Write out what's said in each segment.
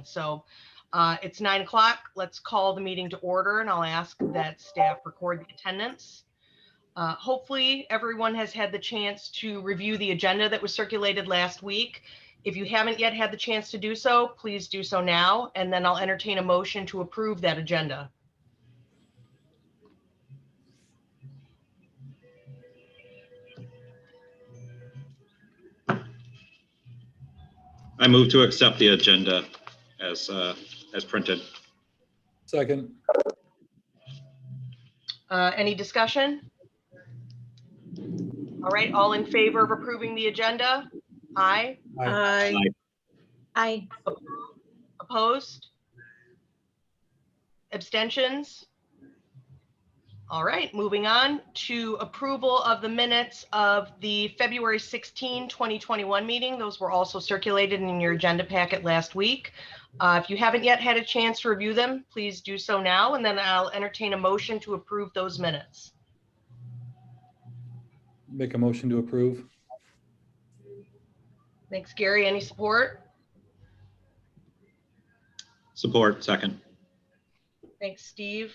So it's 9 o'clock. Let's call the meeting to order, and I'll ask that staff record the attendance. Hopefully everyone has had the chance to review the agenda that was circulated last week. If you haven't yet had the chance to do so, please do so now, and then I'll entertain a motion to approve that agenda. I move to accept the agenda as printed. Second. Any discussion? All right, all in favor of approving the agenda? Aye. Aye. Aye. Opposed? Abstentions? All right, moving on to approval of the minutes of the February 16, 2021 meeting. Those were also circulated in your agenda packet last week. If you haven't yet had a chance to review them, please do so now, and then I'll entertain a motion to approve those minutes. Make a motion to approve. Thanks, Gary. Any support? Support, second. Thanks, Steve.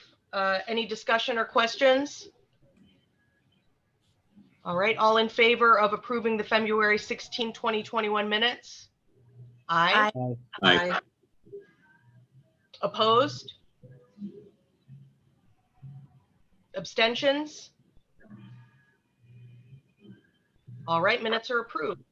Any discussion or questions? All right, all in favor of approving the February 16, 2021 minutes? Aye. Aye. Opposed? Abstentions? All right, minutes are approved.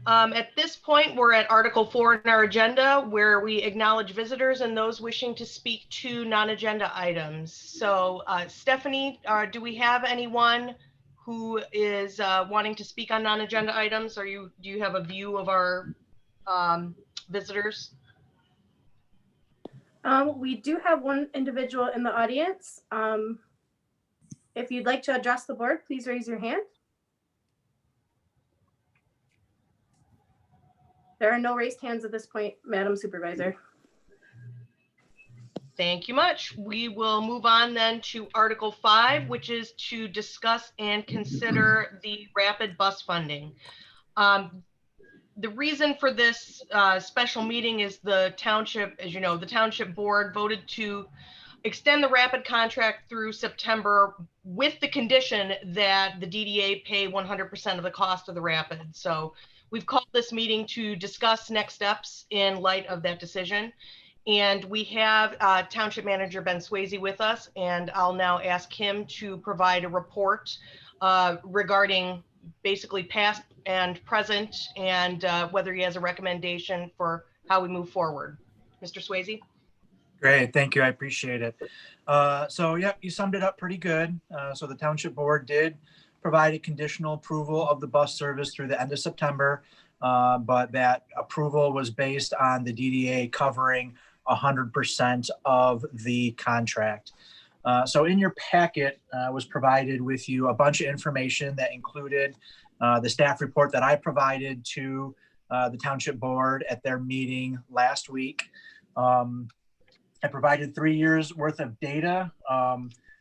At this point, we're at Article 4 in our agenda, where we acknowledge visitors and those wishing to speak to non-agenda items. So, Stephanie, do we have anyone who is wanting to speak on non-agenda items? Do you have a view of our visitors? We do have one individual in the audience. If you'd like to address the board, please raise your hand. There are no raised hands at this point, Madam Supervisor. Thank you much. We will move on then to Article 5, which is to discuss and consider the rapid bus funding. The reason for this special meeting is the township, as you know, the township board voted to extend the rapid contract through September with the condition that the DDA pay 100% of the cost of the rapid. So we've called this meeting to discuss next steps in light of that decision. And we have Township Manager Ben Swayze with us, and I'll now ask him to provide a report regarding basically past and present, and whether he has a recommendation for how we move forward. Mr. Swayze? Great, thank you, I appreciate it. So yeah, you summed it up pretty good. So the Township Board did provide a conditional approval of the bus service through the end of September, but that approval was based on the DDA covering 100% of the contract. So in your packet was provided with you a bunch of information that included the staff report that I provided to the Township Board at their meeting last week. I provided 3 years worth of data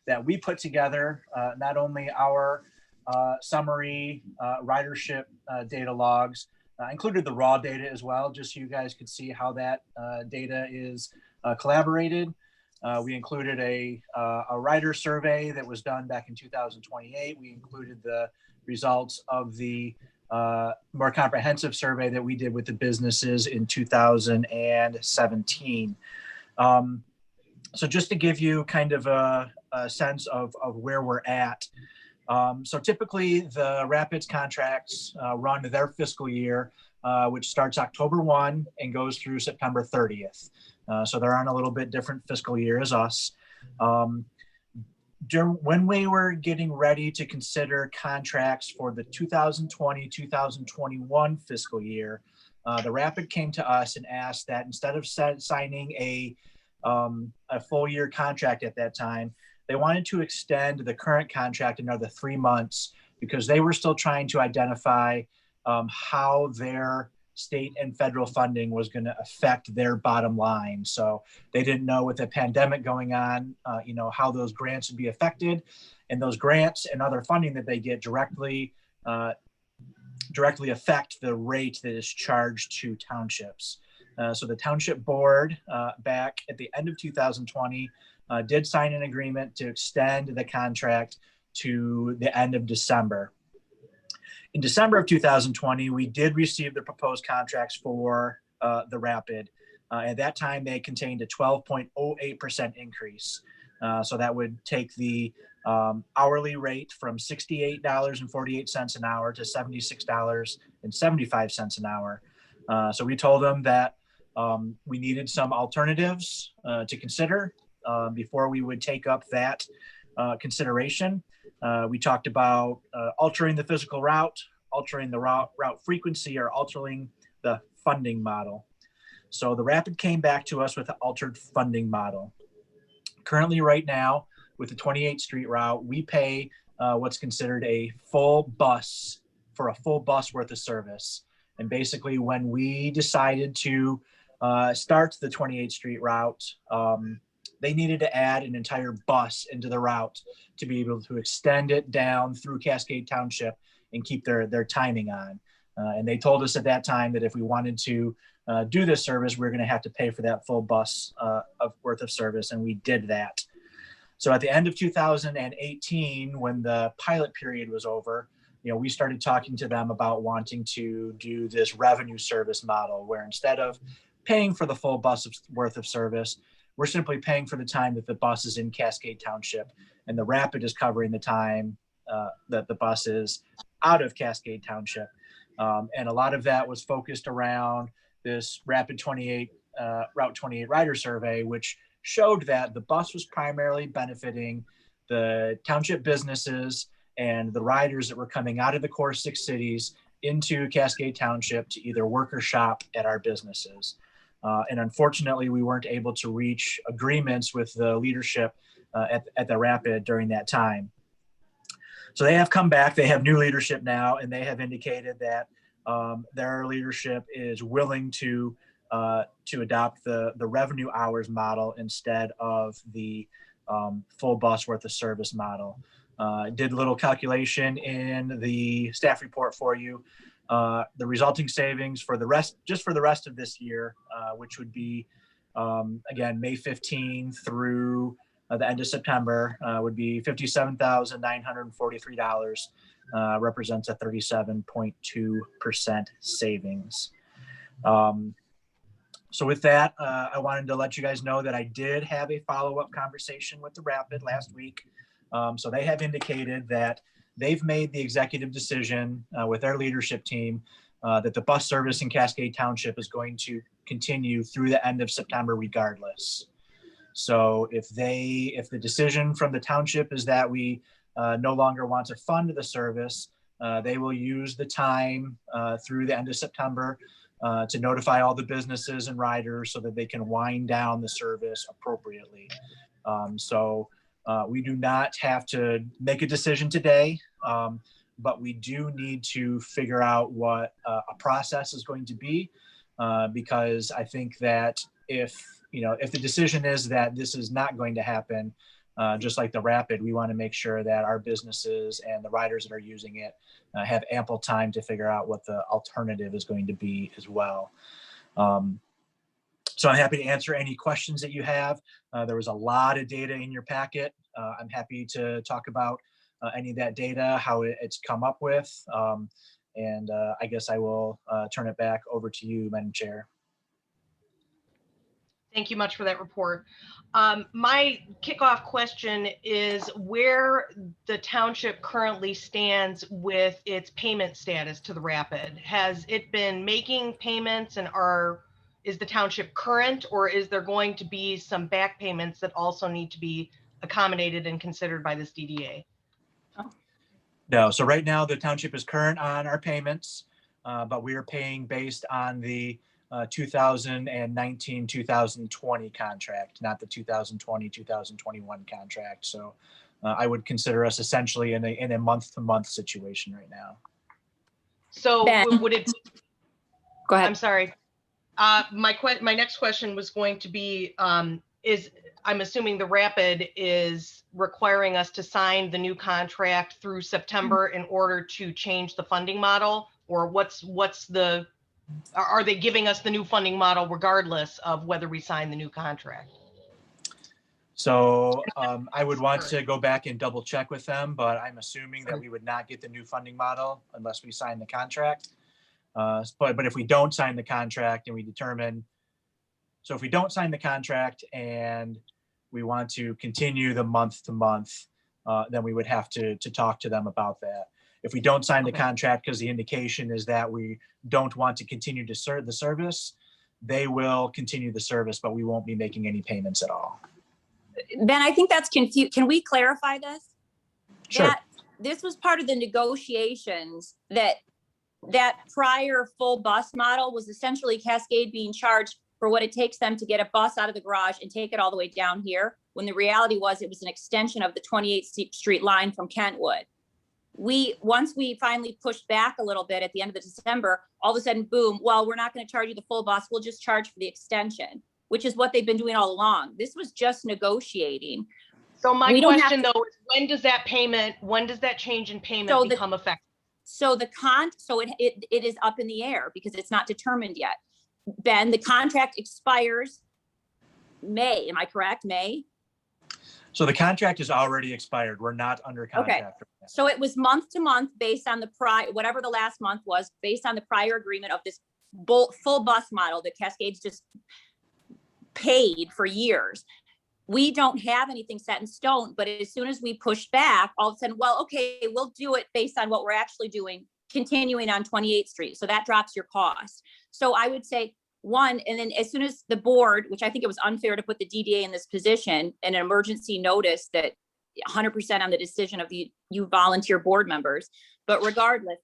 that we put together, not only our summary ridership data logs, included the raw data as well, just so you guys could see how that data is collaborated. We included a rider survey that was done back in 2028. We included the results of the more comprehensive survey that we did with the businesses in 2017. So just to give you kind of a sense of where we're at. So typically the Rapids contracts run their fiscal year, which starts October 1 and goes through September 30th. So they're on a little bit different fiscal year as us. When we were getting ready to consider contracts for the 2020-2021 fiscal year, the Rapid came to us and asked that instead of signing a full year contract at that time, they wanted to extend the current contract another 3 months because they were still trying to identify how their state and federal funding was going to affect their bottom line. So they didn't know with the pandemic going on, how those grants would be affected, and those grants and other funding that they get directly affect the rate that is charged to townships. So the Township Board back at the end of 2020 did sign an agreement to extend the contract to the end of December. In December of 2020, we did receive the proposed contracts for the Rapid. At that time, they contained a 12.08% increase. So that would take the hourly rate from $68.48 an hour to $76.75 an hour. So we told them that we needed some alternatives to consider before we would take up that consideration. We talked about altering the physical route, altering the route frequency, or altering the funding model. So the Rapid came back to us with an altered funding model. Currently, right now, with the 28th Street route, we pay what's considered a full bus for a full bus worth of service. And basically, when we decided to start the 28th Street route, they needed to add an entire bus into the route to be able to extend it down through Cascade Township and keep their timing on. And they told us at that time that if we wanted to do this service, we're going to have to pay for that full bus worth of service, and we did that. So at the end of 2018, when the pilot period was over, we started talking to them about wanting to do this revenue service model, where instead of paying for the full bus worth of service, we're simply paying for the time that the bus is in Cascade Township, and the Rapid is covering the time that the bus is out of Cascade Township. And a lot of that was focused around this Rapid 28 Route 28 rider survey, which showed that the bus was primarily benefiting the township businesses and the riders that were coming out of the core 6 cities into Cascade Township to either work or shop at our businesses. And unfortunately, we weren't able to reach agreements with the leadership at the Rapid during that time. So they have come back, they have new leadership now, and they have indicated that their leadership is willing to adopt the revenue hours model instead of the full bus worth of service model. Did a little calculation in the staff report for you. The resulting savings for the rest of this year, which would be again May 15 through the end of September, would be $57,943. Represents a 37.2% savings. So with that, I wanted to let you guys know that I did have a follow-up conversation with the Rapid last week. So they have indicated that they've made the executive decision with their leadership team that the bus service in Cascade Township is going to continue through the end of September regardless. So if the decision from the township is that we no longer want to fund the service, they will use the time through the end of September to notify all the businesses and riders so that they can wind down the service appropriately. So we do not have to make a decision today, but we do need to figure out what a process is going to be, because I think that if the decision is that this is not going to happen, just like the Rapid, we want to make sure that our businesses and the riders that are using it have ample time to figure out what the alternative is going to be as well. So I'm happy to answer any questions that you have. There was a lot of data in your packet. I'm happy to talk about any of that data, how it's come up with. And I guess I will turn it back over to you, Madam Chair. Thank you much for that report. My kickoff question is where the township currently stands with its payment status to the Rapid. Has it been making payments, and is the township current, or is there going to be some back payments that also need to be accommodated and considered by this DDA? No, so right now the township is current on our payments, but we are paying based on the 2019-2020 contract, not the 2020-2021 contract. So I would consider us essentially in a month-to-month situation right now. So Ben. would it? Go ahead. I'm sorry. My next question was going to be, I'm assuming the Rapid is requiring us to sign the new contract through September in order to change the funding model, or what's the Are they giving us the new funding model regardless of whether we sign the new contract? So I would want to go back and double check with them, but I'm assuming that we would not get the new funding model unless we sign the contract. But if we don't sign the contract and we determine, so if we don't sign the contract and we want to continue the month to month, then we would have to talk to them about that. If we don't sign the contract because the indication is that we don't want to continue to serve the service, they will continue the service, but we won't be making any payments at all. Ben, I think that's confused. Can we clarify this? Sure. That this was part of the negotiations, that prior full bus model was essentially Cascade being charged for what it takes them to get a bus out of the garage and take it all the way down here, when the reality was it was an extension of the 28th Street line from Kentwood. Once we finally pushed back a little bit at the end of December, all of a sudden, boom, well, we're not going to charge you the full bus. We'll just charge for the extension, which is what they've been doing all along. This was just negotiating. So my question though is, when does that change in payment become effective? So it is up in the air because it's not determined yet. Ben, the contract expires May. Am I correct? May? So the contract is already expired. We're not under contract. Okay. So it was month to month based on the whatever the last month was, based on the prior agreement of this full bus model that Cascade's just paid for years. We don't have anything set in stone, but as soon as we push back, all of a sudden, well, okay, we'll do it based on what we're actually doing, continuing on 28th Street. So that drops your cost. So I would say one, and then as soon as the board, which I think it was unfair to put the DDA in this position, and an emergency notice that 100% on the decision of you volunteer board members, but regardless,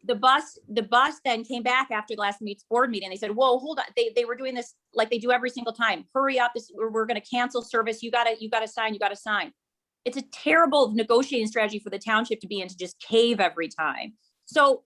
the bus then came back after the last board meeting. They said, whoa, hold on. They were doing this like they do every single time. Hurry up. We're going to cancel service. You gotta sign. It's a terrible negotiating strategy for the township to be in, to just cave every time. So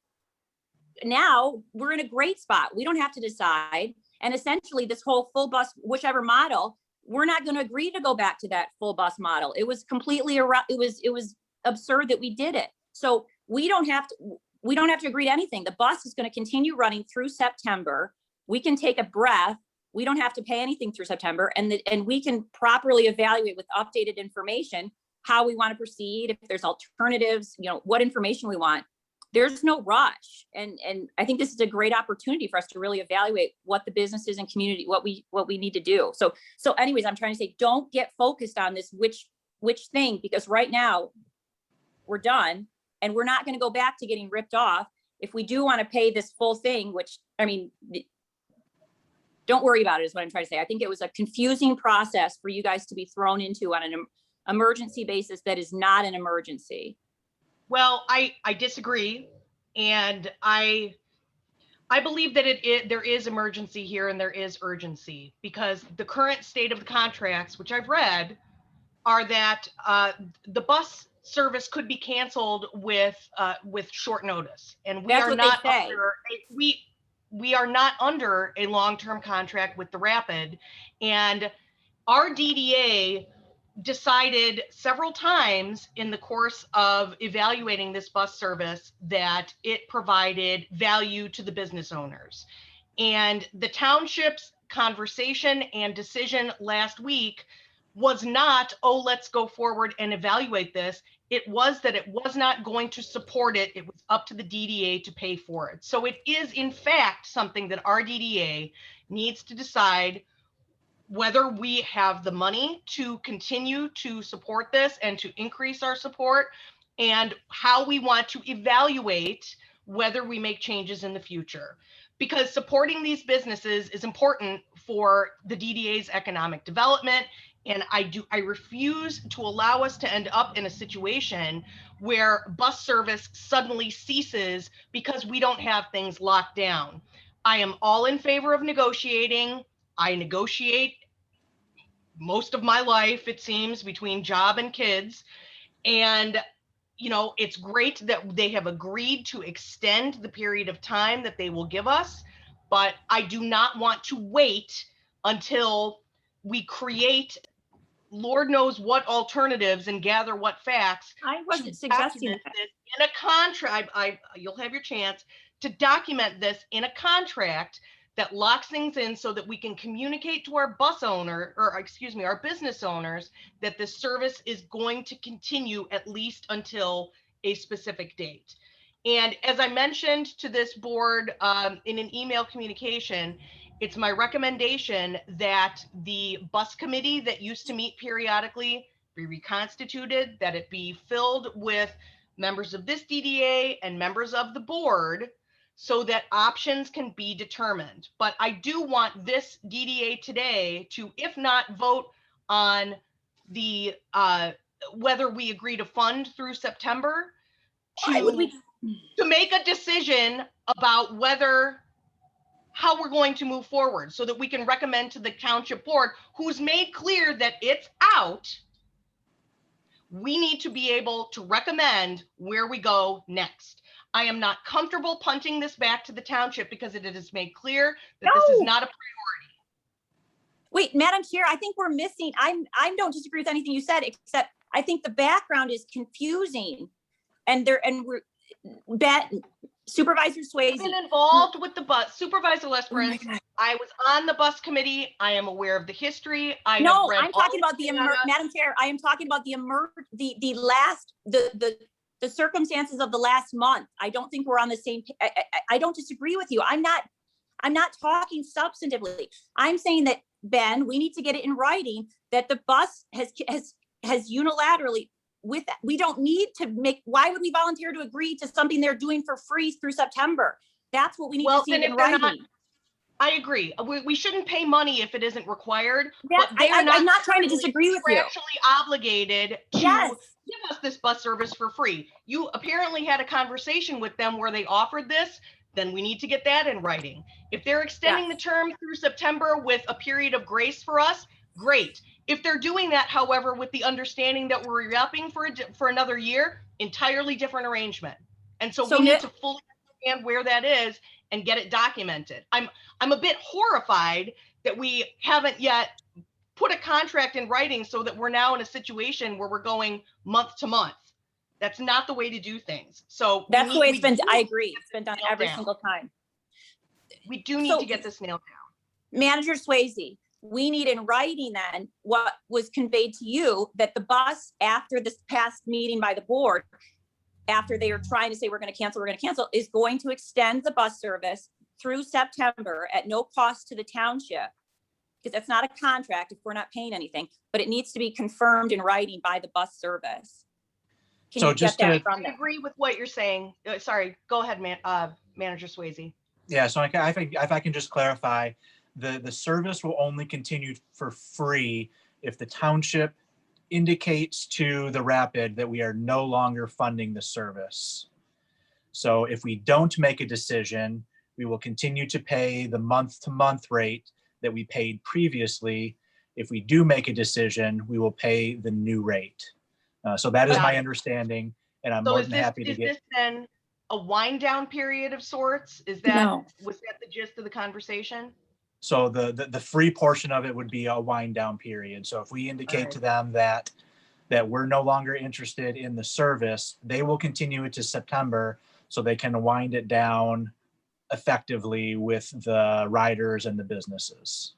now we're in a great spot. We don't have to decide. And essentially this whole full bus, whichever model, we're not going to agree to go back to that full bus model. It was completely, it was absurd that we did it. So we don't have to agree to anything. The bus is going to continue running through September. We can take a breath. We don't have to pay anything through September, and we can properly evaluate with updated information how we want to proceed, if there's alternatives, what information we want. There's no rush. And I think this is a great opportunity for us to really evaluate what the businesses and community, what we need to do. So anyways, I'm trying to say, don't get focused on this, which thing, because right now we're done. And we're not going to go back to getting ripped off. If we do want to pay this full thing, which, I mean, don't worry about it is what I'm trying to say. I think it was a confusing process for you guys to be thrown into on an emergency basis that is not an emergency. Well, I disagree. And I believe that there is emergency here and there is urgency, because the current state of the contracts, which I've read, are that the bus service could be canceled with short notice, and we are not under a long-term contract with the Rapid. And our DDA decided several times in the course of evaluating this bus service that it provided value to the business owners. And the township's conversation and decision last week was not, oh, let's go forward and evaluate this. It was that it was not going to support it. It was up to the DDA to pay for it. So it is, in fact, something that our DDA needs to decide whether we have the money to continue to support this and to increase our support, and how we want to evaluate whether we make changes in the future. Because supporting these businesses is important for the DDA's economic development. And I refuse to allow us to end up in a situation where bus service suddenly ceases because we don't have things locked down. I am all in favor of negotiating. I negotiate most of my life, it seems, between job and kids. And, it's great that they have agreed to extend the period of time that they will give us, but I do not want to wait until we create Lord knows what alternatives and gather what facts. I wasn't suggesting that. In a contract, you'll have your chance to document this in a contract that locks things in so that we can communicate to our bus owner, or excuse me, our business owners, that this service is going to continue at least until a specific date. And as I mentioned to this board in an email communication, it's my recommendation that the bus committee that used to meet periodically be reconstituted, that it be filled with members of this DDA and members of the board so that options can be determined. But I do want this DDA today to, if not vote on the whether we agree to fund through September, Why would we? to make a decision about how we're going to move forward so that we can recommend to the township board, who's made clear that it's out. We need to be able to recommend where we go next. I am not comfortable punting this back to the township because it is made clear that this is not a priority. Wait, Madam Chair, I think we're missing, I don't disagree with anything you said, except I think the background is confusing. And Supervisor Swayze. I've been involved with the bus. Supervisor Oh my Lesperance, God. I was on the bus committee. I am aware of the history. No, I'm talking about Madam Chair, I am talking about the circumstances of the last month. I don't think we're on the same, I don't disagree with you. I'm not talking substantively. I'm saying that, Ben, we need to get it in writing that the bus has unilaterally we don't need to why would we volunteer to agree to something they're doing for free through September? That's what we need to see in writing. I agree. We shouldn't pay money if it isn't required. Yes, but I'm not trying to disagree with you. Actually obligated to give us this bus service for free. You apparently had a conversation with them where they offered this. Then we need to get that in writing. If they're extending the term through September with a period of grace for us, great. If they're doing that, however, with the understanding that we're re-upping for another year, entirely different arrangement. And so we need to fully understand where that is and get it documented. I'm a bit horrified that we haven't yet put a contract in writing so that we're now in a situation where we're going month to month. That's not the way to do things. So that's the way it's been. I agree. It's been done every single time. We do need to get this nailed down. Manager Swayze, we need in writing then what was conveyed to you that the bus, after this past meeting by the board, after they are trying to say we're going to cancel, is going to extend the bus service through September at no cost to the township, because that's not a contract if we're not paying anything, but it needs to be confirmed in writing by the bus service. Can So you just get that to from them? I agree with what you're saying. Sorry, go ahead, Manager Swayze. Yeah, so if I can just clarify, the service will only continue for free if the township indicates to the Rapid that we are no longer funding the service. So if we don't make a decision, we will continue to pay the month-to-month rate that we paid previously. If we do make a decision, we will pay the new rate. So that is my understanding, and I'm more than happy to get. Is this then a wind down period of sorts? Was that the gist of the conversation? So the free portion of it would be a wind down period. So if we indicate to them that we're no longer interested in the service, they will continue it to September so they can wind it down effectively with the riders and the businesses.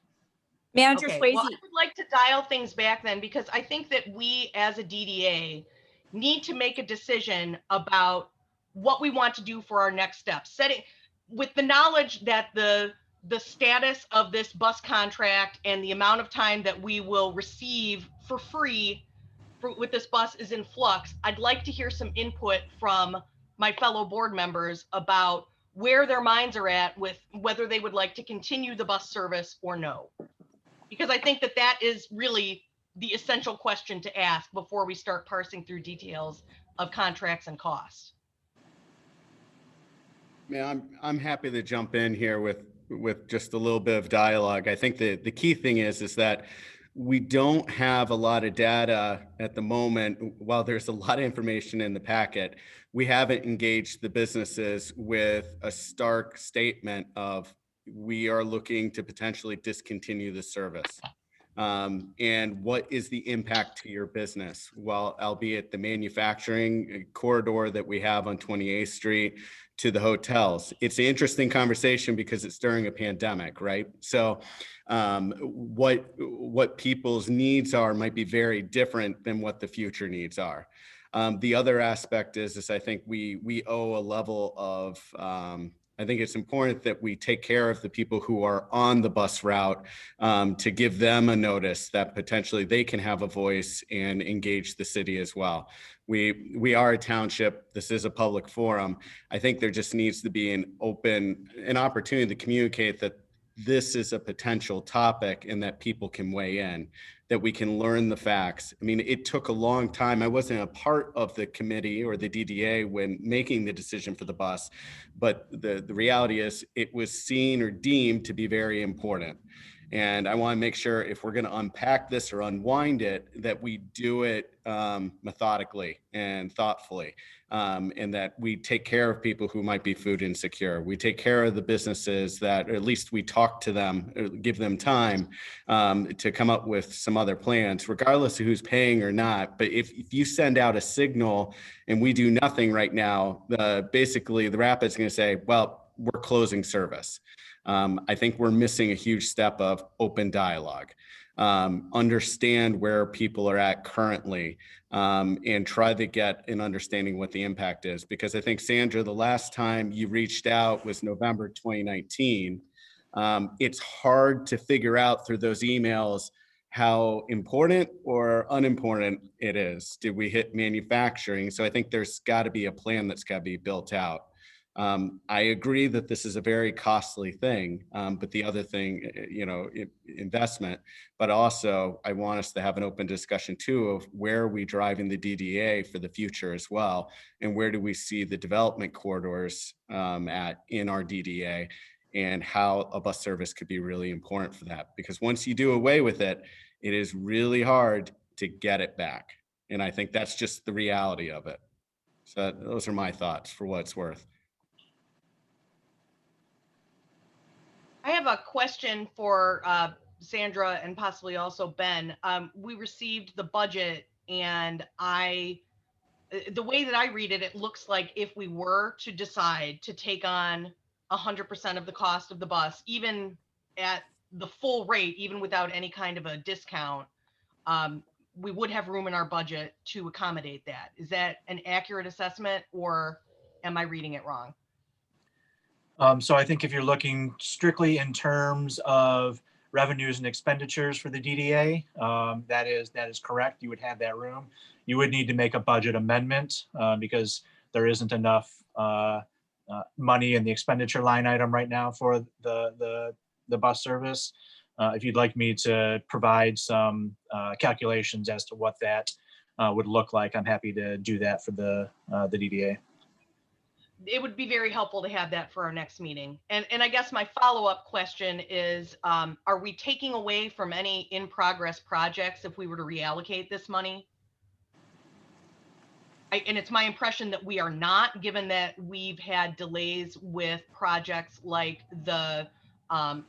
Manager Swayze. Well, I would like to dial things back then, because I think that we as a DDA need to make a decision about what we want to do for our next steps. Setting with the knowledge that the status of this bus contract and the amount of time that we will receive for free with this bus is in flux. I'd like to hear some input from my fellow board members about where their minds are at with whether they would like to continue the bus service or no. Because I think that is really the essential question to ask before we start parsing through details of contracts and costs. Yeah, I'm happy to jump in here with just a little bit of dialogue. I think the key thing is that we don't have a lot of data at the moment. While there's a lot of information in the packet, we haven't engaged the businesses with a stark statement of we are looking to potentially discontinue the service. and what is the impact to your business? Well, albeit the manufacturing corridor that we have on 28th Street to the hotels. It's an interesting conversation because it's during a pandemic, right? So what people's needs are might be very different than what the future needs are. The other aspect is I think we owe a level of, I think it's important that we take care of the people who are on the bus route, to give them a notice that potentially they can have a voice and engage the city as well. We are a township. This is a public forum. I think there just needs to be an opportunity to communicate that this is a potential topic and that people can weigh in, that we can learn the facts. I mean, it took a long time. I wasn't a part of the committee or the DDA when making the decision for the bus, but the reality is it was seen or deemed to be very important. And I want to make sure if we're going to unpack this or unwind it, that we do it methodically and thoughtfully, and that we take care of people who might be food insecure. We take care of the businesses that, or at least we talk to them, or give them time to come up with some other plans, regardless of who's paying or not. But if you send out a signal and we do nothing right now, basically the Rapid's going to say, well, we're closing service. I think we're missing a huge step of open dialogue. Understand where people are at currently, and try to get an understanding what the impact is. Because I think, Sandra, the last time you reached out was November 2019. It's hard to figure out through those emails how important or unimportant it is. Did we hit manufacturing? So I think there's got to be a plan that's got to be built out. I agree that this is a very costly thing, but the other thing, investment, but also I want us to have an open discussion too of where are we driving the DDA for the future as well, and where do we see the development corridors in our DDA, and how a bus service could be really important for that. Because once you do away with it, it is really hard to get it back. And I think that's just the reality of it. So those are my thoughts for what it's worth. I have a question for Sandra and possibly also Ben. We received the budget, and the way that I read it, it looks like if we were to decide to take on 100% of the cost of the bus, even at the full rate, even without any kind of a discount, we would have room in our budget to accommodate that. Is that an accurate assessment, or am I reading it wrong? So I think if you're looking strictly in terms of revenues and expenditures for the DDA, that is correct. You would have that room. You would need to make a budget amendment because there isn't enough money in the expenditure line item right now for the bus service. If you'd like me to provide some calculations as to what that would look like, I'm happy to do that for the DDA. It would be very helpful to have that for our next meeting. And I guess my follow-up question is, are we taking away from any in-progress projects if we were to reallocate this money? And it's my impression that we are not, given that we've had delays with projects like the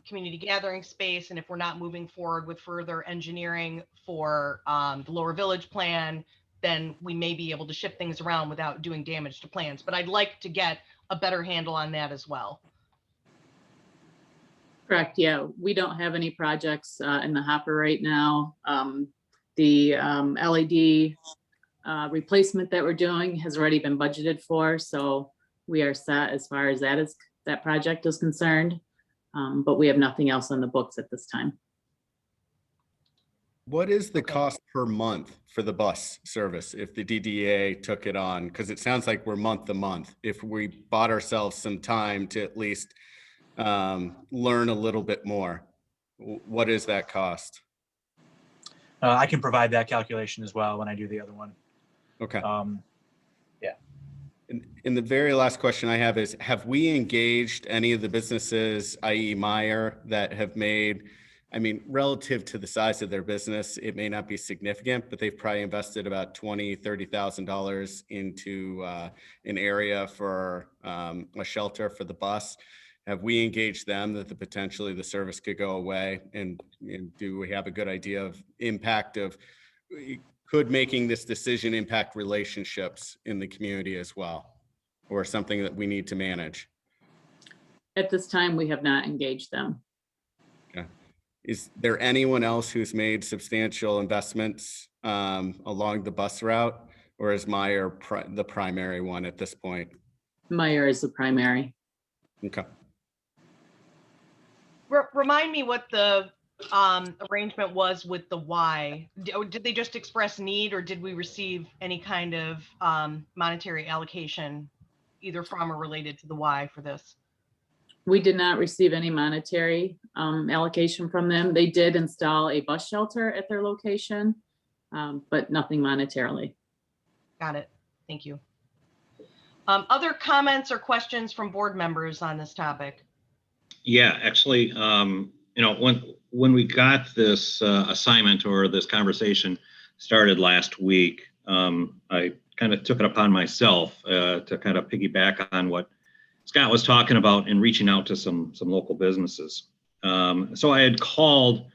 community gathering space. And if we're not moving forward with further engineering for the Lower Village plan, then we may be able to shift things around without doing damage to plans. But I'd like to get a better handle on that as well. Correct. Yeah, we don't have any projects in the hopper right now. The LED replacement that we're doing has already been budgeted for, so we are set as far as that project is concerned. But we have nothing else on the books at this time. What is the cost per month for the bus service if the DDA took it on? Because it sounds like we're month to month. If we bought ourselves some time to at least learn a little bit more, what is that cost? I can provide that calculation as well when I do the other one. Okay. Yeah. And the very last question I have is, have we engaged any of the businesses, i.e. Meyer, that have made, I mean, relative to the size of their business, it may not be significant, but they've probably invested about $20,000, $30,000 into an area for a shelter for the bus. have we engaged them that potentially the service could go away? And do we have a good idea of impact of, could making this decision impact relationships in the community as well? Or something that we need to manage? At this time, we have not engaged them. Okay. Is there anyone else who's made substantial investments along the bus route, or is Meyer the primary one at this point? Meyer is the primary. Okay. Remind me what the arrangement was with the Y. Did they just express need, or did we receive any kind of monetary allocation either from or related to the Y for this? We did not receive any monetary allocation from them. They did install a bus shelter at their location, but nothing monetarily. Got it. Thank you. Other comments or questions from board members on this topic? Yeah, actually, you know, when we got this assignment or this conversation started last week, I kind of took it upon myself to kind of piggyback on what Scott was talking about and reaching out to some local businesses. So I had called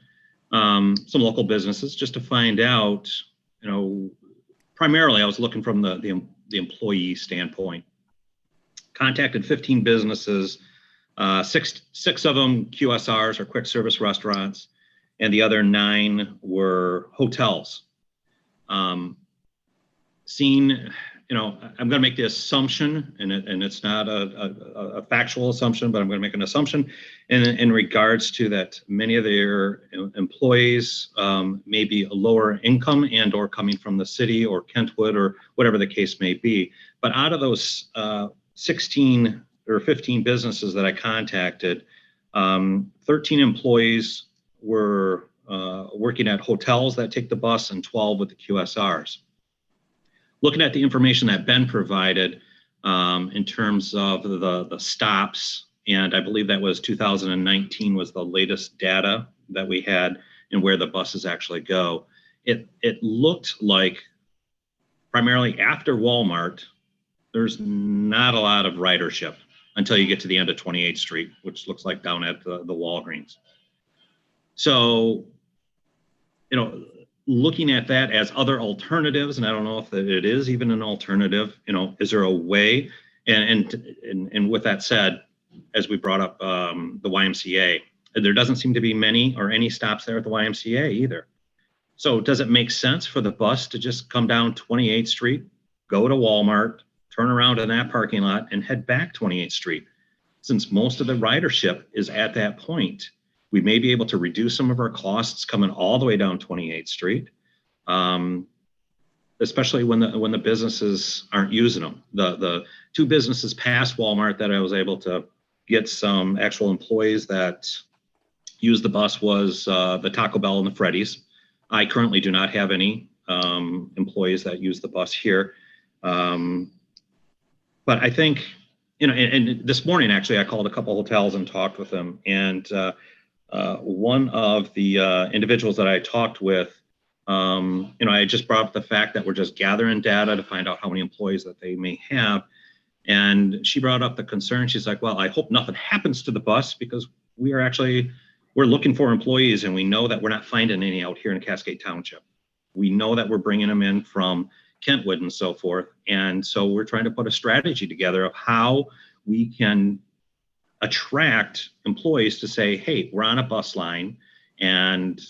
some local businesses just to find out, you know, primarily I was looking from the employee standpoint. Contacted 15 businesses, six of them QSRs or quick service restaurants, and the other 9 were hotels. Seen, you know, I'm going to make the assumption, and it's not a factual assumption, but I'm going to make an assumption in regards to that many of their employees may be a lower income and or coming from the city or Kentwood or whatever the case may be. But out of those 16 or 15 businesses that I contacted, 13 employees were working at hotels that take the bus and 12 with the QSRs. Looking at the information that Ben provided in terms of the stops, and I believe that was 2019 was the latest data that we had and where the buses actually go. It looked like primarily after Walmart, there's not a lot of ridership until you get to the end of 28th Street, which looks like down at the Walgreens. So, you know, looking at that as other alternatives, and I don't know if it is even an alternative, you know, is there a way? And with that said, as we brought up the YMCA, there doesn't seem to be many or any stops there at the YMCA either. So does it make sense for the bus to just come down 28th Street, go to Walmart, turn around in that parking lot and head back 28th Street? Since most of the ridership is at that point, we may be able to reduce some of our costs coming all the way down 28th Street, especially when the businesses aren't using them. The 2 businesses past Walmart that I was able to get some actual employees that use the bus was the Taco Bell and the Freddy's. I currently do not have any employees that use the bus here. But I think, you know, and this morning, actually, I called a couple hotels and talked with them. And one of the individuals that I talked with, you know, I just brought up the fact that we're just gathering data to find out how many employees that they may have. And she brought up the concern. She's like, well, I hope nothing happens to the bus because we're looking for employees and we know that we're not finding any out here in Cascade Township. We know that we're bringing them in from Kentwood and so forth. And so we're trying to put a strategy together of how we can attract employees to say, hey, we're on a bus line and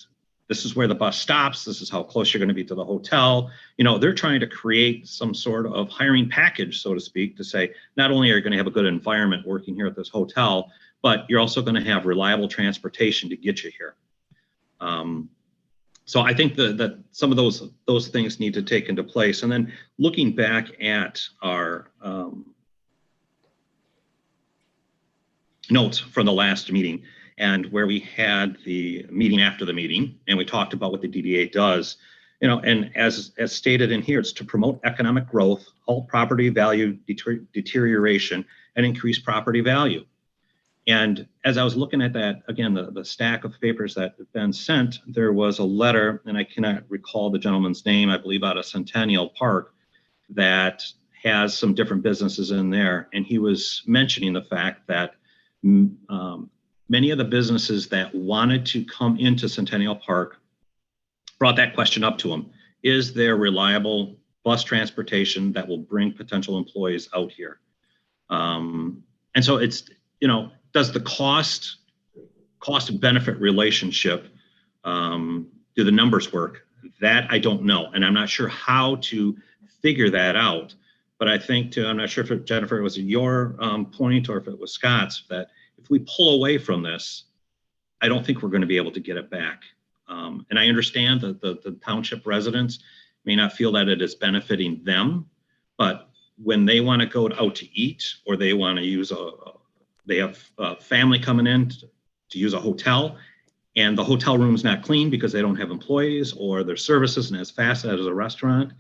this is where the bus stops. This is how close you're going to be to the hotel. You know, they're trying to create some sort of hiring package, so to speak, to say, not only are you going to have a good environment working here at this hotel, but you're also going to have reliable transportation to get you here. So I think that some of those things need to take into place. And then looking back at our notes from the last meeting and where we had the meeting after the meeting, and we talked about what the DDA does, you know, and as stated in here, it's to promote economic growth, halt property value deterioration, and increase property value. And as I was looking at that, again, the stack of papers that have been sent, there was a letter, and I cannot recall the gentleman's name, I believe out of Centennial Park, that has some different businesses in there. And he was mentioning the fact that many of the businesses that wanted to come into Centennial Park brought that question up to them. Is there reliable bus transportation that will bring potential employees out here? And so it's, does the cost benefit relationship, do the numbers work? That I don't know. And I'm not sure how to figure that out. But I think, I'm not sure if Jennifer, it was your point or if it was Scott's, that if we pull away from this, I don't think we're going to be able to get it back. And I understand that the township residents may not feel that it is benefiting them, but when they want to go out to eat, or they want to use they have a family coming in to use a hotel, and the hotel room's not clean because they don't have employees, or their service isn't as fast as a restaurant,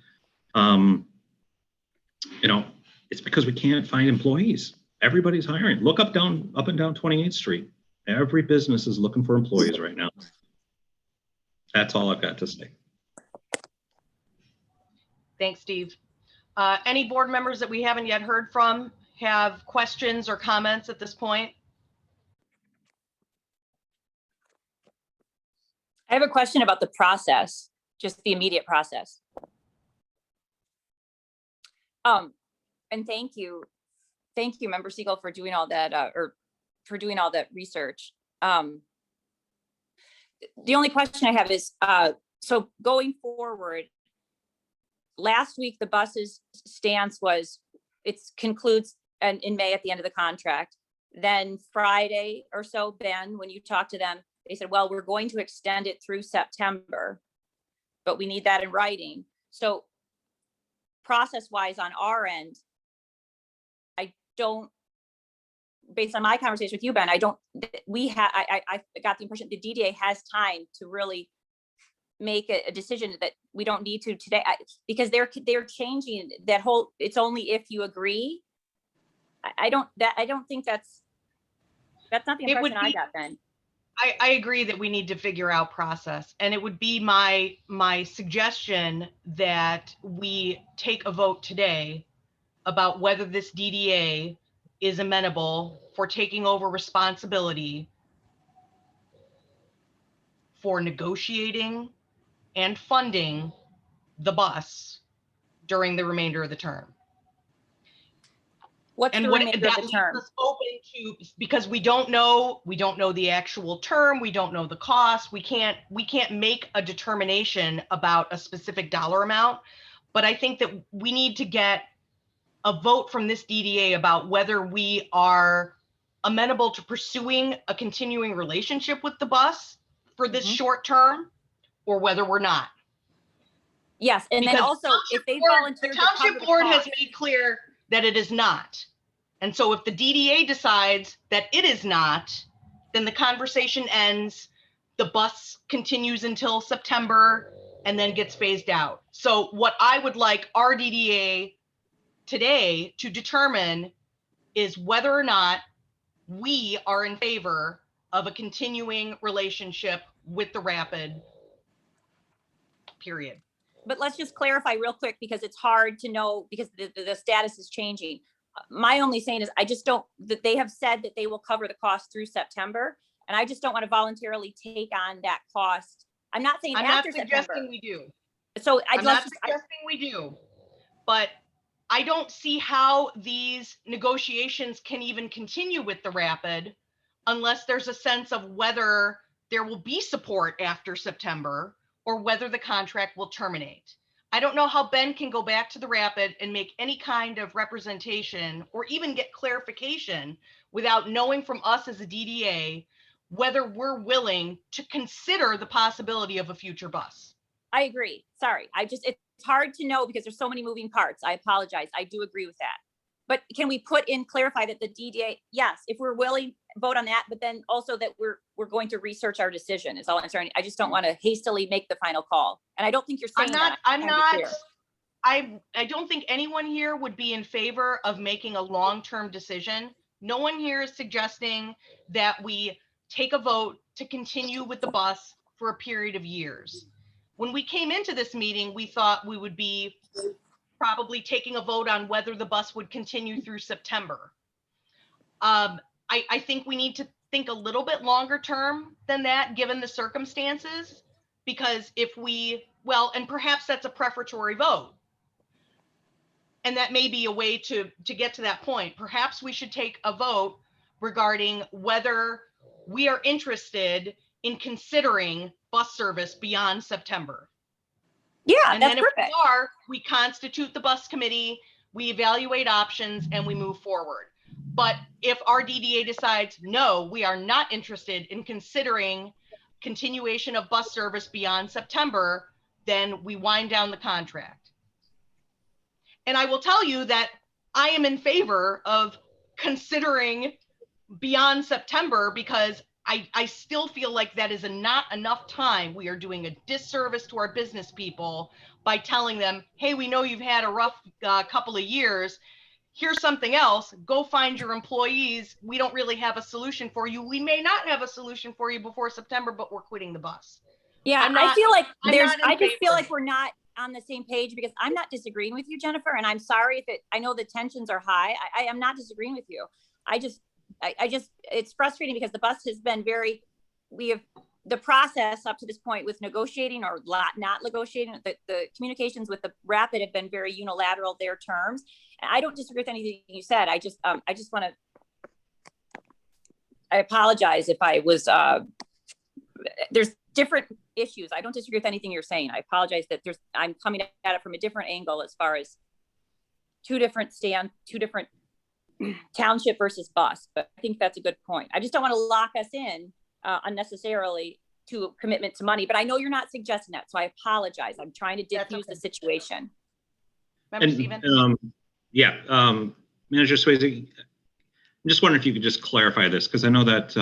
it's because we can't find employees. Everybody's hiring. Look up and down 28th Street. Every business is looking for employees right now. That's all I've got to say. Thanks, Steve. Any board members that we haven't yet heard from have questions or comments at this point? I have a question about the process, just the immediate process. And thank you, Member Siegel, for doing all that, or for doing all that research. The only question I have is, so going forward, last week the bus's stance was it concludes in May at the end of the contract. Then Friday or so, Ben, when you talked to them, they said, well, we're going to extend it through September, but we need that in writing. So process-wise on our end, based on my conversation with you, Ben, I got the impression the DDA has time to really make a decision that we don't need to today, because they're changing that whole, it's only if you agree. I don't think that's not the impression I got, Ben. I agree that we need to figure out process, and it would be my suggestion that we take a vote today about whether this DDA is amenable for taking over responsibility for negotiating and funding the bus during the remainder of the term. What's the remainder of the term? Open to, because we don't know the actual term, we don't know the cost, we can't make a determination about a specific dollar amount. But I think that we need to get a vote from this DDA about whether we are amenable to pursuing a continuing relationship with the bus for this short term, or whether we're not. Yes, and because then also if they volunteer, the township board has made clear that it is not. And so if the DDA decides that it is not, then the conversation ends, the bus continues until September and then gets phased out. So what I would like our DDA today to determine is whether or not we are in favor of a continuing relationship with the Rapid, period. But let's just clarify real quick, because it's hard to know, because the status is changing. My only saying is, I just don't, that they have said that they will cover the cost through September, and I just don't want to voluntarily take on that cost. I'm not saying I'm after not suggesting September. we do. So I'm not suggesting we do, but I don't see how these negotiations can even continue with the Rapid unless there's a sense of whether there will be support after September or whether the contract will terminate. I don't know how Ben can go back to the Rapid and make any kind of representation or even get clarification without knowing from us as a DDA whether we're willing to consider the possibility of a future bus. I agree. Sorry. It's hard to know because there's so many moving parts. I apologize. I do agree with that. But can we clarify that the DDA, yes, if we're willing, vote on that, but then also that we're going to research our decision is all I'm saying. I just don't want to hastily make the final call. And I don't think you're saying that. I don't think anyone here would be in favor of making a long-term decision. No one here is suggesting that we take a vote to continue with the bus for a period of years. When we came into this meeting, we thought we would be probably taking a vote on whether the bus would continue through September. I think we need to think a little bit longer term than that, given the circumstances, because if we, well, and perhaps that's a prefatory vote. And that may be a way to get to that point. Perhaps we should take a vote regarding whether we are interested in considering bus service beyond September. Yeah, And that's then if perfect. we are, we constitute the bus committee, we evaluate options, and we move forward. But if our DDA decides, no, we are not interested in considering continuation of bus service beyond September, then we wind down the contract. And I will tell you that I am in favor of considering beyond September, because I still feel like that is not enough time. We are doing a disservice to our business people by telling them, hey, we know you've had a rough couple of years. Here's something else. Go find your employees. We don't really have a solution for you. We may not have a solution for you before September, but we're quitting the bus. Yeah, I'm not- I feel like I'm there's, not in I just feel favor. like we're not on the same page, because I'm not disagreeing with you, Jennifer, and I'm sorry if I know the tensions are high. I am not disagreeing with you. I just, it's frustrating because the bus has been we have the process up to this point with negotiating or not negotiating, the communications with the Rapid have been very unilateral, their terms. And I don't disagree with anything you said. I just want to, I apologize if I was, there's different issues. I don't disagree with anything you're saying. I apologize that I'm coming at it from a different angle as far as two different township versus bus, but I think that's a good point. I just don't want to lock us in unnecessarily to a commitment to money, but I know you're not suggesting that, so I apologize. I'm trying to diffuse the situation. Member Stephen? Manager Swayze, I'm just wondering if you could just clarify this, because I know that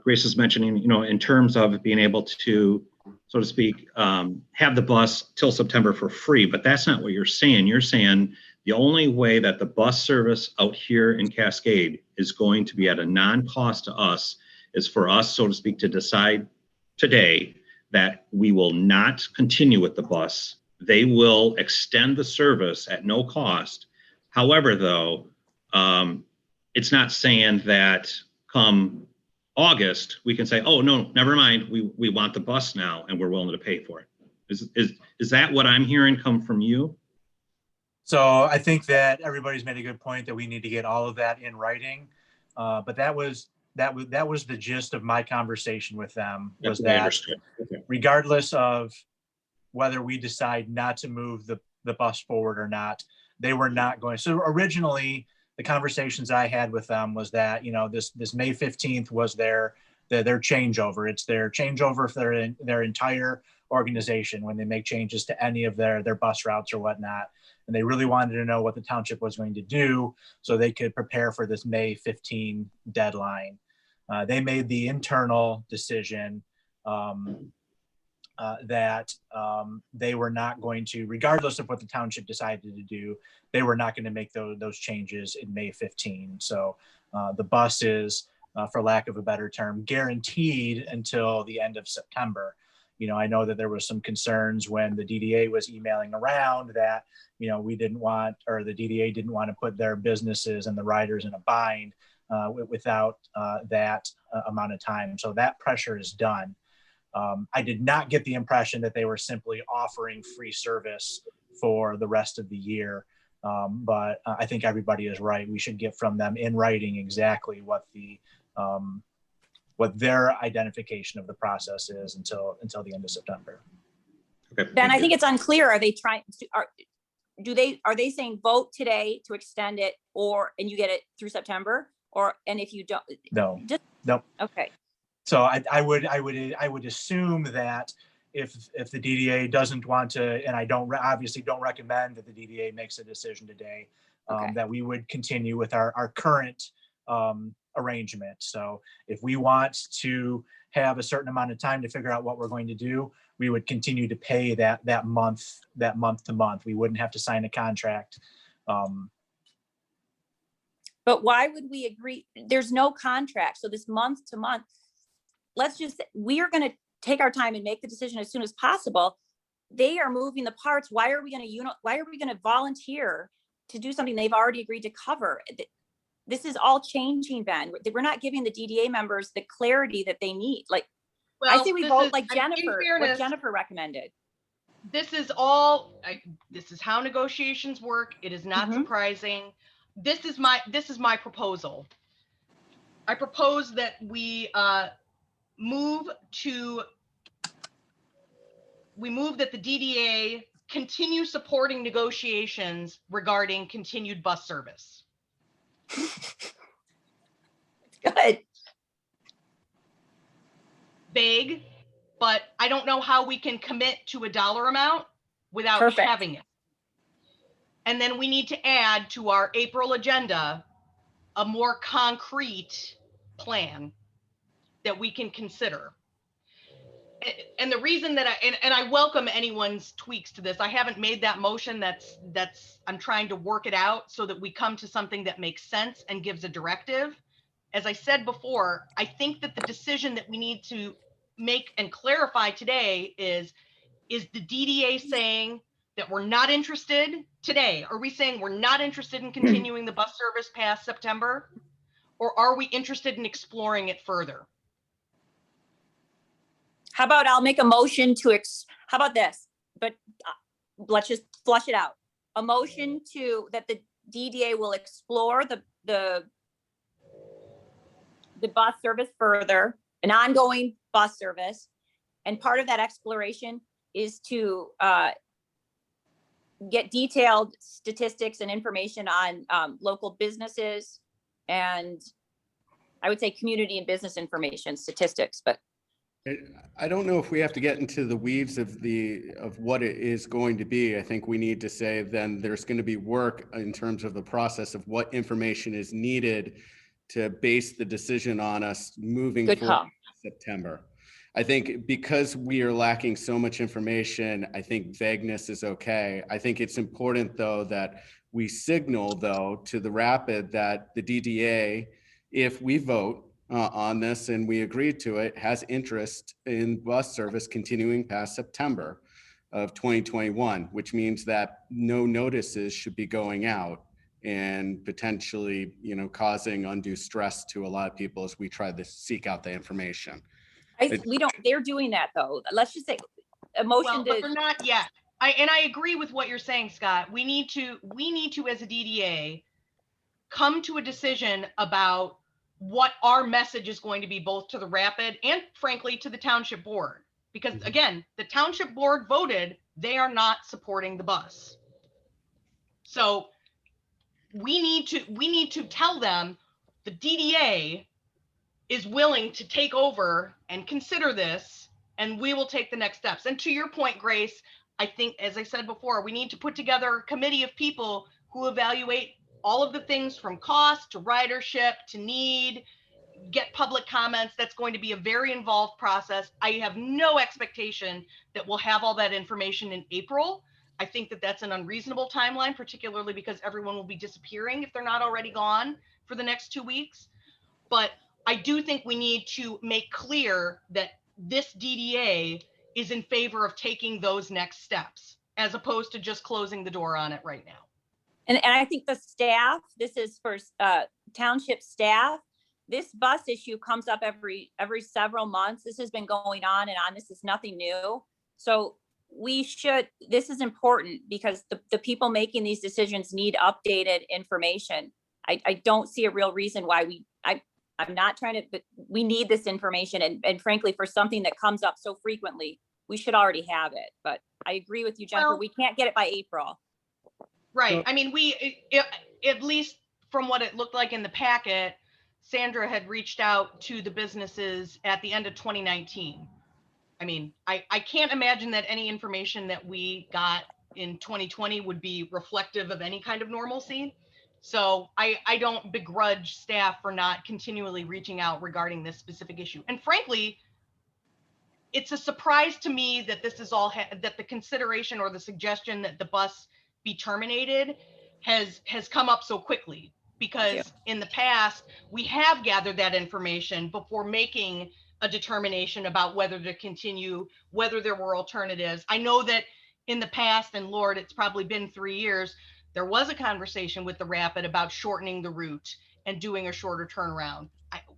Grace is mentioning, in terms of being able to, so to speak, have the bus till September for free, but that's not what you're saying. You're saying the only way that the bus service out here in Cascade is going to be at a non-cost to us is for us, so to speak, to decide today that we will not continue with the bus. They will extend the service at no cost. However, though, it's not saying that come August, we can say, oh, no, never mind. We want the bus now and we're willing to pay for it. Is that what I'm hearing come from you? So I think that everybody's made a good point that we need to get all of that in writing. But that was the gist of my conversation with them, was that regardless of whether we decide not to move the bus forward or not, they were not going. So originally, the conversations I had with them was that, this May 15th was their changeover. It's their changeover for their entire organization when they make changes to any of their bus routes or whatnot. And they really wanted to know what the township was going to do so they could prepare for this May 15 deadline. They made the internal decision that they were not going to, regardless of what the township decided to do, they were not going to make those changes in May 15. So the bus is, for lack of a better term, guaranteed until the end of September. I know that there was some concerns when the DDA was emailing around that, we didn't want, or the DDA didn't want to put their businesses and the riders in a bind without that amount of time. So that pressure is done. I did not get the impression that they were simply offering free service for the rest of the year. But I think everybody is right. We should get from them in writing exactly what their identification of the process is until the end of September. Okay. Ben, I think it's unclear. Are they trying to, are they saying vote today to extend it, and you get it through September, and if you don't? No. No. Okay. So I would assume that if the DDA doesn't want to, and I obviously don't recommend that the DDA makes a decision today, that we would continue with our current arrangement. So if we want to have a certain amount of time to figure out what we're going to do, we would continue to pay that month to month. We wouldn't have to sign a contract. But why would we agree? There's no contract. So this month to month, we are going to take our time and make the decision as soon as possible. They are moving the parts. Why are we going to volunteer to do something they've already agreed to cover? this is all changing, Ben. We're not giving the DDA members the clarity that they need. Like, I Well, say we this vote is- like in Jennifer, what fairness, Jennifer recommended. this is how negotiations work. It is not Mhm. surprising. This is my proposal. I propose that we move that the DDA continue supporting negotiations regarding continued bus service. Good. Vague, but I don't know how we can commit to a dollar amount without Perfect. having it. And then we need to add to our April agenda a more concrete plan that we can consider. And the reason that I welcome anyone's tweaks to this. I haven't made that motion. I'm trying to work it out so that we come to something that makes sense and gives a directive. As I said before, I think that the decision that we need to make and clarify today is the DDA saying that we're not interested today? Are we saying we're not interested in continuing the bus service past September? Or are we interested in exploring it further? How about I'll make a motion to, how about this? But let's just flush it out. A motion that the DDA will explore the bus service further, an ongoing bus service. And part of that exploration is to get detailed statistics and information on local businesses and I would say community and business information statistics, but I don't know if we have to get into the weeds of what it is going to be. I think we need to say then there's going to be work in terms of the process of what information is needed to base the decision on us moving forward in September. I think because we are lacking so much information, I think vagueness is okay. I think it's important though that we signal though to the Rapid that the DDA, if we vote on this and we agree to it, has interest in bus service continuing past September of 2021, which means that no notices should be going out and potentially, causing undue stress to a lot of people as we try to seek out the information. They're doing that though. Let's just say a motion But they're not yet. I agree with what you're saying, Scott. We need to as a DDA come to a decision about what our message is going to be, both to the Rapid and frankly to the Township Board. Because again, the Township Board voted, they are not supporting the bus. So we need to tell them the DDA is willing to take over and consider this, and we will take the next steps. And to your point, Grace, I think, as I said before, we need to put together a committee of people who evaluate all of the things from cost to ridership to need, get public comments. That's going to be a very involved process. I have no expectation that we'll have all that information in April. I think that that's an unreasonable timeline, particularly because everyone will be disappearing if they're not already gone for the next 2 weeks. But I do think we need to make clear that this DDA is in favor of taking those next steps, as opposed to just closing the door on it right now. And I think the staff, this is for township staff, this bus issue comes up every several months. This has been going on and on. This is nothing new. So this is important because the people making these decisions need updated information. I don't see a real reason why I'm not trying to, but we need this information. And frankly, for something that comes up so frequently, we should already have it. But I agree with you, Jennifer. Well, we can't get it by April. Right. I mean, at least from what it looked like in the packet, Sandra had reached out to the businesses at the end of 2019. I mean, I can't imagine that any information that we got in 2020 would be reflective of any kind of normalcy. So I don't begrudge staff for not continually reaching out regarding this specific issue. And frankly, it's a surprise to me that this is all that the consideration or the suggestion that the bus be terminated has come up so quickly, because in the past we have gathered that information before making a determination about whether to continue, whether there were alternatives. I know that in the past, and Lord, it's probably been 3 years, there was a conversation with the Rapid about shortening the route and doing a shorter turnaround.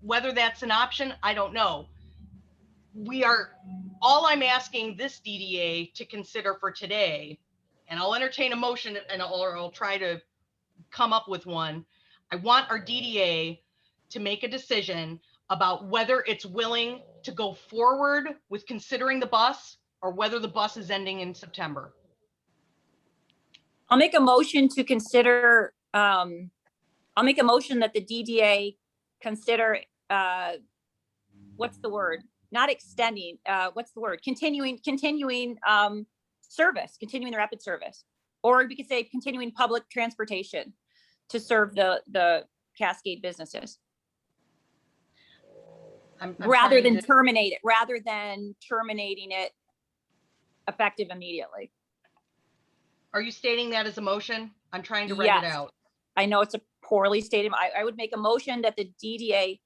Whether that's an option, I don't know. All I'm asking this DDA to consider for today, and I'll entertain a motion and I'll try to come up with one. I want our DDA to make a decision about whether it's willing to go forward with considering the bus or whether the bus is ending in September. I'll make a motion to consider, I'll make a motion that the DDA consider, what's the word? Not extending, what's the word? Continuing service, continuing the rapid service. Or we could say continuing public transportation to serve the Cascade businesses. Rather than terminating it effective immediately. Are you stating that as a motion? I'm trying to write it out. I know it's a poorly stated. I would make a motion that the DDA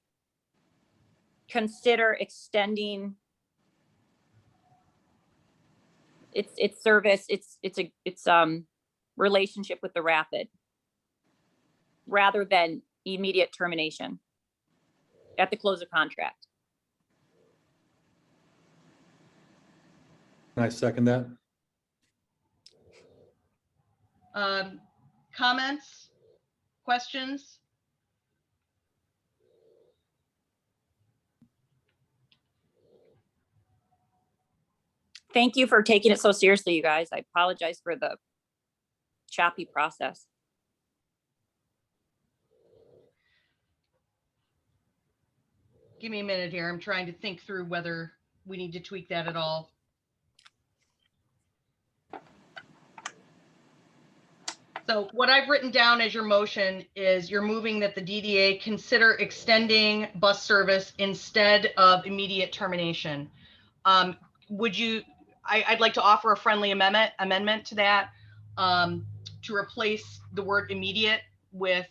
consider extending its service, its relationship with the Rapid, rather than immediate termination at the close of contract. Can I second that? Comments, questions? Thank you for taking it so seriously, you guys. I apologize for the choppy process. Give me a minute here. I'm trying to think through whether we need to tweak that at all. So what I've written down as your motion is you're moving that the DDA consider extending bus service instead of immediate termination. I'd like to offer a friendly amendment to that, to replace the word immediate with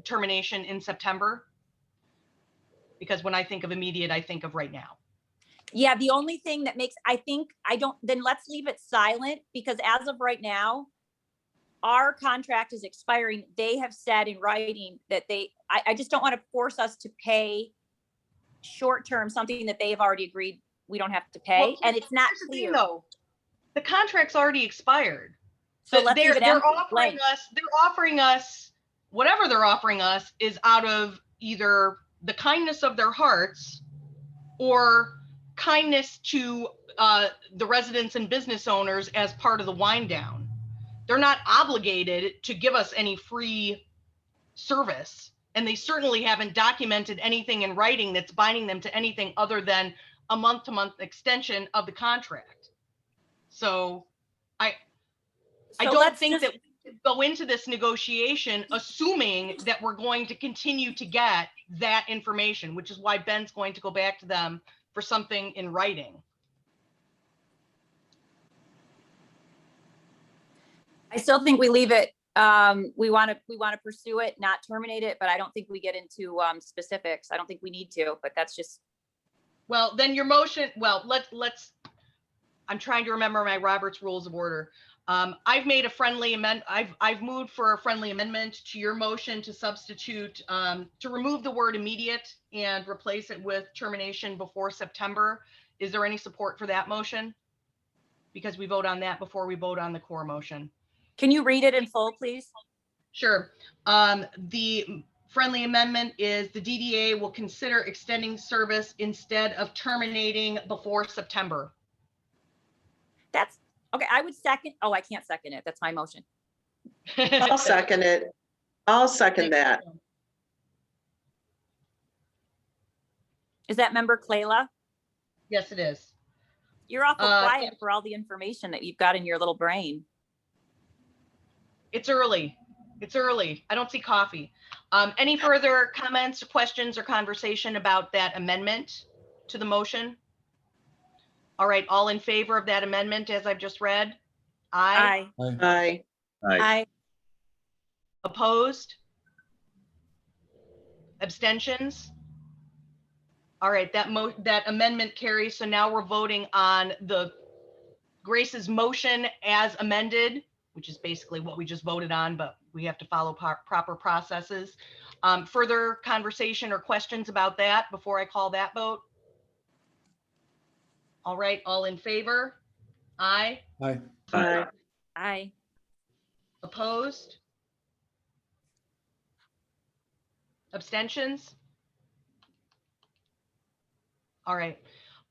termination in September. Because when I think of immediate, I think of right now. Yeah, the only thing that makes, then let's leave it silent, because as of right now, our contract is expiring. They have said in writing that I just don't want to force us to pay short-term, something that they've already agreed we don't have to pay. Well, and it's not clear. Though, the contract's already expired. So they're offering us, whatever they're offering us is out of either the kindness of their hearts or kindness to the residents and business owners as part of the wind down. They're not obligated to give us any free service. And they certainly haven't documented anything in writing that's binding them to anything other than a month-to-month extension of the contract. So I don't think that we should go into this negotiation assuming that we're going to continue to get that information, which is why Ben's going to go back to them for something in writing. I still think we leave it. We want to pursue it, not terminate it, but I don't think we get into specifics. I don't think we need to, but that's just. Well, then your motion, well, let's, I'm trying to remember my Robert's Rules of Order. I've made a friendly amendment. I've moved for a friendly amendment to your motion to substitute, to remove the word immediate and replace it with termination before September. Is there any support for that motion? Because we vote on that before we vote on the core motion. Can you read it in full, please? Sure. The friendly amendment is the DDA will consider extending service instead of terminating before September. That's okay. I would second. Oh, I can't second it. That's my motion. I'll second it. I'll second that. Is that member Clayla? Yes, it is. You're awful quiet for all the information that you've got in your little brain. It's early. It's early. I don't see coffee. Any further comments, questions, or conversation about that amendment to the motion? All right, all in favor of that amendment as I've just read? Aye. Aye. Aye. Aye. Opposed? Abstentions? All right, that amendment carries. So now we're voting on Grace's motion as amended, which is basically what we just voted on, but we have to follow proper processes. Further conversation or questions about that before I call that vote? All right, all in favor? Aye. Aye. Aye. Aye. Opposed? Abstentions? All right.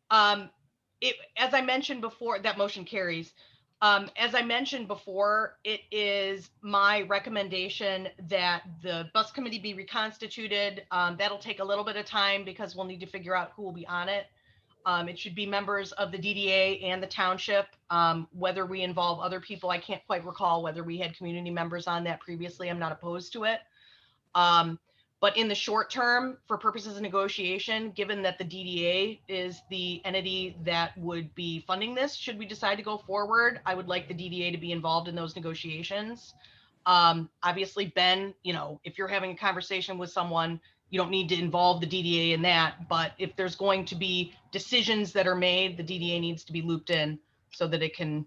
As I mentioned before, that motion carries. As I mentioned before, it is my recommendation that the bus committee be reconstituted. That'll take a little bit of time because we'll need to figure out who will be on it. It should be members of the DDA and the township. Whether we involve other people, I can't quite recall whether we had community members on that previously. I'm not opposed to it. But in the short term, for purposes of negotiation, given that the DDA is the entity that would be funding this, should we decide to go forward, I would like the DDA to be involved in those negotiations. Obviously, Ben, if you're having a conversation with someone, you don't need to involve the DDA in that. But if there's going to be decisions that are made, the DDA needs to be looped in so that it can,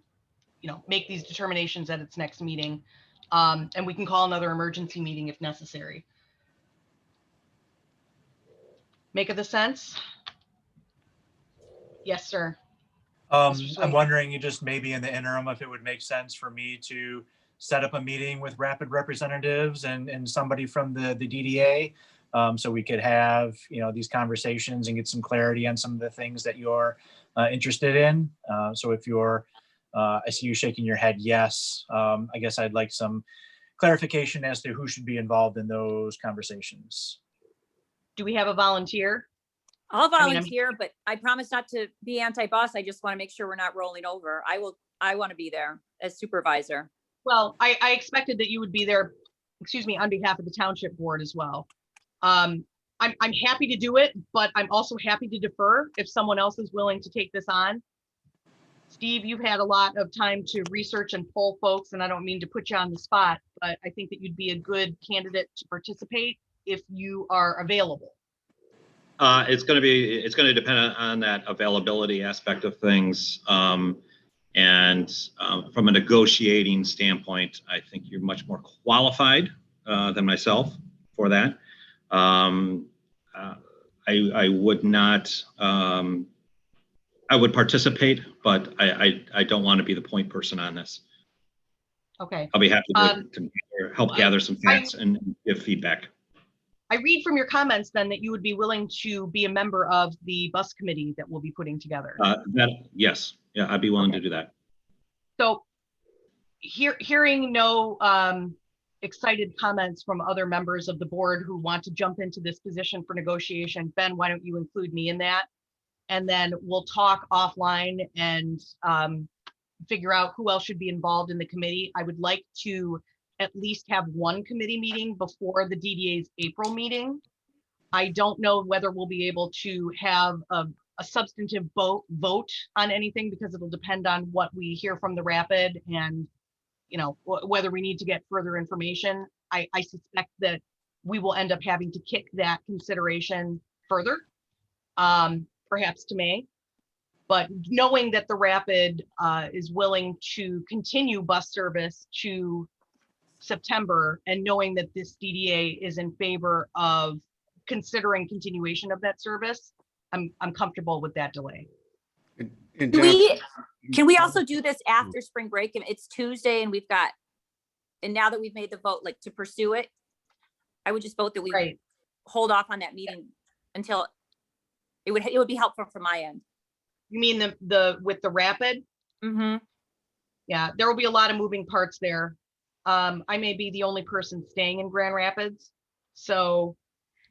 make these determinations at its next meeting. And we can call another emergency meeting if necessary. Make of the sense? Yes, sir. Mr. I'm Swain. wondering, you just maybe in the interim, if it would make sense for me to set up a meeting with Rapid representatives and somebody from the DDA, so we could have, these conversations and get some clarity on some of the things that you're interested in. So if you're, I see you shaking your head, yes. I guess I'd like some clarification as to who should be involved in those conversations. Do we have a volunteer? I'll I mean, volunteer, but I promise not to be anti-boss. I just want to make sure we're not rolling over. I want to be there as supervisor. Well, I expected that you would be there, on behalf of the township board as well. I'm happy to do it, but I'm also happy to defer if someone else is willing to take this on. Steve, you've had a lot of time to research and poll folks, and I don't mean to put you on the spot, but I think that you'd be a good candidate to participate if you are available. It's going to depend on that availability aspect of things. From a negotiating standpoint, I think you're much more qualified than myself for that. I would not, I would participate, but I don't want to be the point person on this. Okay. I'll be happy to help gather some facts and give feedback. I read from your comments then that you would be willing to be a member of the bus committee that we'll be putting together. Yes, yeah, I'd be willing to do that. So hearing no excited comments from other members of the board who want to jump into this position for negotiation, Ben, why don't you include me in that? And then we'll talk offline and figure out who else should be involved in the committee. I would like to at least have one committee meeting before the DDA's April meeting. I don't know whether we'll be able to have a substantive vote on anything because it'll depend on what we hear from the Rapid and, whether we need to get further information. I suspect that we will end up having to kick that consideration further, perhaps to May. But knowing that the Rapid is willing to continue bus service to September, and knowing that this DDA is in favor of considering continuation of that service, I'm comfortable with that delay. Can we also do this after spring break? And it's Tuesday and now that we've made the vote, like to pursue it, I would just vote that we hold off on that meeting until it would be helpful from my end. You mean the with the Rapid? Mm-hmm. Yeah, there will be a lot of moving parts there. I may be the only person staying in Grand Rapids. So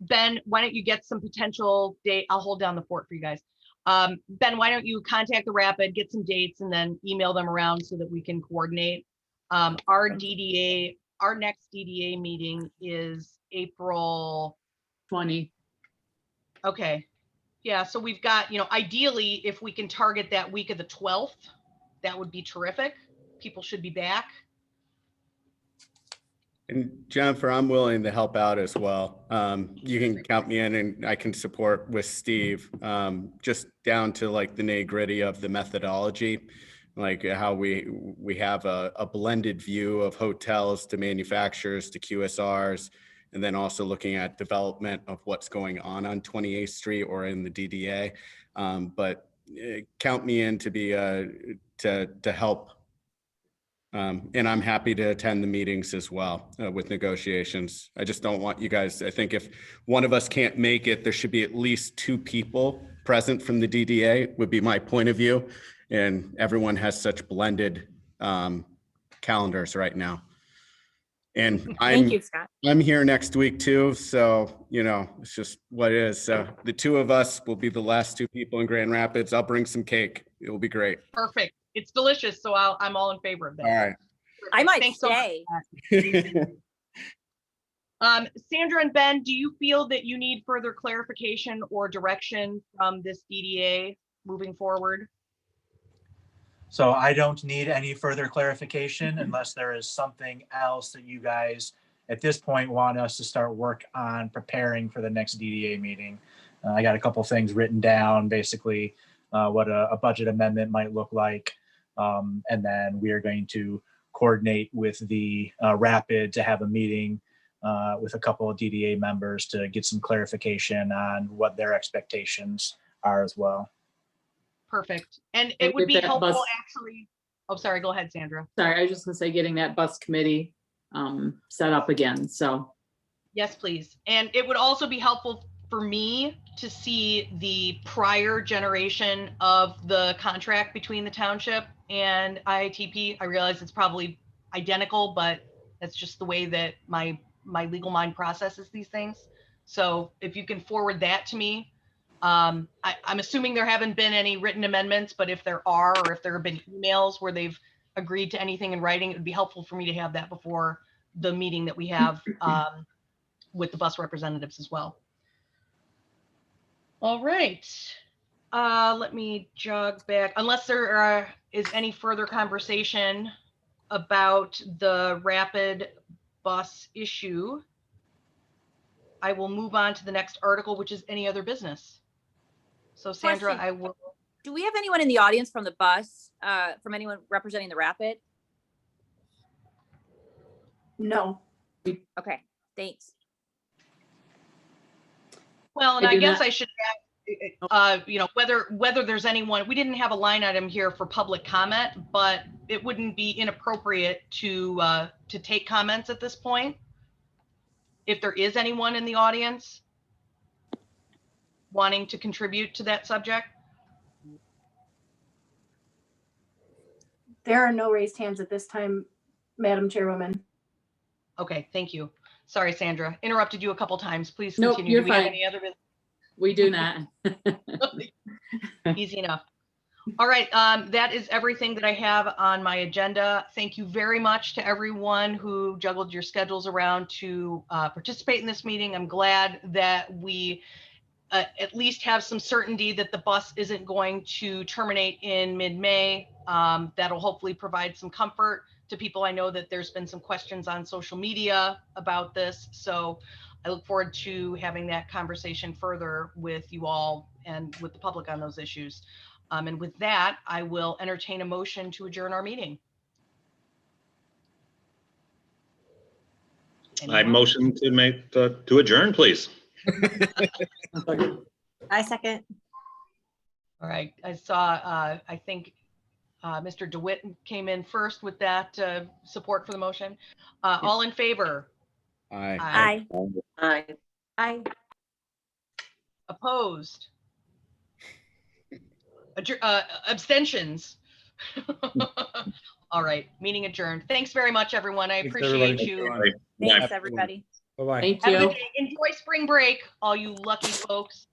Ben, why don't you get some potential date? I'll hold down the fort for you guys. Ben, why don't you contact the Rapid, get some dates, and then email them around so that we can coordinate. Our next DDA meeting is April 20. Okay. Yeah, so we've got, ideally, if we can target that week of the 12th, that would be terrific. People should be back. And Jennifer, I'm willing to help out as well. You can count me in and I can support with Steve, just down to like the nitty gritty of the methodology. like how we have a blended view of hotels to manufacturers to QSRs, and then also looking at development of what's going on 28th Street or in the DDA. But count me in to be to help. And I'm happy to attend the meetings as well with negotiations. I just don't want you guys, I think if one of us can't make it, there should be at least 2 people present from the DDA would be my point of view. And everyone has such blended calendars right now. And Thank you, Scott. I'm here next week too. So, you know, it's just what it is. So the 2 of us will be the last 2 people in Grand Rapids. I'll bring some cake. It will be great. Perfect. It's delicious, so I'm all in favor of that. All right. I might Thanks so much. stay. Sandra and Ben, do you feel that you need further clarification or direction from this DDA moving forward? So I don't need any further clarification unless there is something else that you guys at this point want us to start work on preparing for the next DDA meeting. I got a couple things written down, basically what a budget amendment might look like. And then we are going to coordinate with the Rapid to have a meeting with a couple of DDA members to get some clarification on what their expectations are as well. Perfect. And And it would be get that helpful bus- actually. Oh, sorry, go ahead, Sandra. Sorry, I was just gonna say getting that bus committee set up again, so. Yes, please. And it would also be helpful for me to see the prior generation of the contract between the township and IITP. I realize it's probably identical, but that's just the way that my legal mind processes these things. So if you can forward that to me, I'm assuming there haven't been any written amendments, but if there are, or if there have been emails where they've agreed to anything in writing, it would be helpful for me to have that before the meeting that we have with the bus representatives as well. All right. Let me jog back. Unless there is any further conversation about the Rapid bus issue, I will move on to the next article, which is any other business. So Sandra, Question. I will. Do we have anyone in the audience from the bus, from anyone representing the Rapid? No. Okay, thanks. Well, and I I do guess not- I should add, you know, whether there's anyone, we didn't have a line item here for public comment, but it wouldn't be inappropriate to take comments at this point. If there is anyone in the audience wanting to contribute to that subject. There are no raised hands at this time, Madam Chairwoman. Okay, thank you. Sorry, Sandra, interrupted you a couple times. Please Nope, continue. you're Do we have fine. any other business? We do not. Easy enough. All right, that is everything that I have on my agenda. Thank you very much to everyone who juggled your schedules around to participate in this meeting. I'm glad that we at least have some certainty that the bus isn't going to terminate in mid-May. That'll hopefully provide some comfort to people. I know that there's been some questions on social media about this, so I look forward to having that conversation further with you all and with the public on those issues. And with that, I will entertain a motion to adjourn our meeting. I Anyone? motion to adjourn, please. I second. All right, I saw, I think Mr. DeWitt came in first with that support for the motion. All in favor? Aye. Aye. Aye. I. Opposed? Abstentions? All right, meeting adjourned. Thanks very much, everyone. I Thanks, appreciate everybody. you. Right. Thanks, Yeah. everybody. Bye-bye. Thank Have a you. good day. Enjoy spring break, all you lucky folks.